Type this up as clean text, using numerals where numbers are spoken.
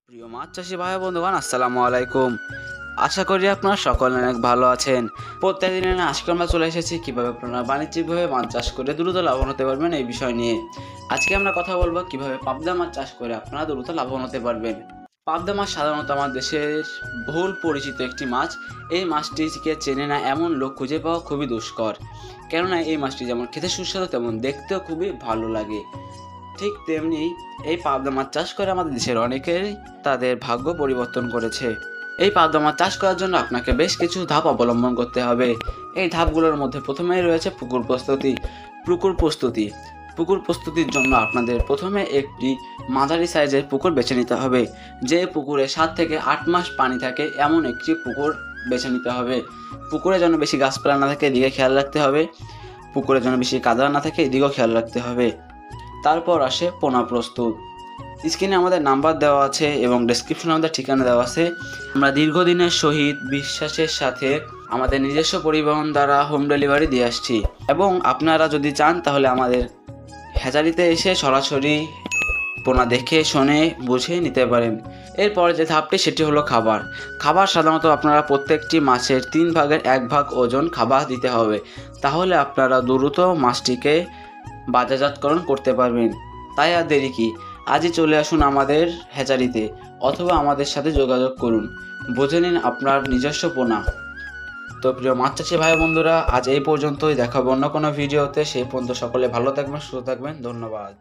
প্রিয় মাছ চাষি ভাই বন্ধুগণ, আসসালামু আলাইকুম। আশা করি আপনারা সকলে অনেক ভালো আছেন। প্রত্যেকদিনের আজকে আমরা চলে এসেছি কিভাবে আপনারা বাণিজ্যিকভাবে মাছ চাষ করে দ্রুত লাভবান হতে পারবেন এই বিষয় নিয়ে। আজকে আমরা কথা বলবো কিভাবে পাবদা মাছ চাষ করে আপনারা দ্রুত লাভবান হতে পারবেন। পাবদা মাছ সাধারণত আমার দেশের বহুল পরিচিত একটি মাছ। এই মাছটিকে চেনে না এমন লোক খুঁজে পাওয়া খুবই দুষ্কর, কেননা এই মাছটি যেমন খেতে সুস্বাদু তেমন দেখতেও খুবই ভালো লাগে। ঠিক তেমনি এই পাবদা মাছ চাষ করে আমাদের দেশের অনেকেই তাদের ভাগ্য পরিবর্তন করেছে। এই পাবদা মাছ চাষ করার জন্য আপনাকে বেশ কিছু ধাপ অবলম্বন করতে হবে। এই ধাপগুলোর মধ্যে প্রথমেই রয়েছে পুকুর প্রস্তুতি। পুকুর প্রস্তুতির জন্য আপনাদের প্রথমে একটি মাঝারি সাইজের পুকুর বেছে নিতে হবে। যে পুকুরে 7 থেকে 8 মাস পানি থাকে এমন একটি পুকুর বেছে নিতে হবে। পুকুরে যেন বেশি গাছপালা না থাকে এদিকে খেয়াল রাখতে হবে। পুকুরে যেন বেশি কাদা না থাকে এদিকেও খেয়াল রাখতে হবে। তারপর আসে পোনা প্রস্তুত। স্ক্রিনে আমাদের নাম্বার দেওয়া আছে এবং ডেসক্রিপশনে আমাদের ঠিকানা দেওয়া আছে। আমরা দীর্ঘদিনের সহিত বিশ্বাসের সাথে আমাদের নিজস্ব পরিবহন দ্বারা হোম ডেলিভারি দিয়ে আসছি, এবং আপনারা যদি চান তাহলে আমাদের হ্যাচারিতে এসে সরাসরি পোনা দেখে শুনে বুঝে নিতে পারেন। এরপরে যে ধাপটি সেটি হলো খাবার সাধারণত আপনারা প্রত্যেকটি মাছের 3 ভাগের 1 ভাগ ওজন খাবার দিতে হবে। তাহলে আপনারা দ্রুত মাছটিকে বাজারজাতকরণ করতে পারবেন। তাই আর দেরি কি, আজই চলে আসুন আমাদের হ্যাচারিতে অথবা আমাদের সাথে যোগাযোগ করুন, বুঝে নিন আপনার নিজস্ব পোনা। তো প্রিয় মাছ চাষি ভাই বন্ধুরা, আজ এই পর্যন্তই। দেখাবো অন্য কোনো ভিডিওতে। সেই পর্যন্ত সকলে ভালো থাকবেন, সুস্থ থাকবেন। ধন্যবাদ।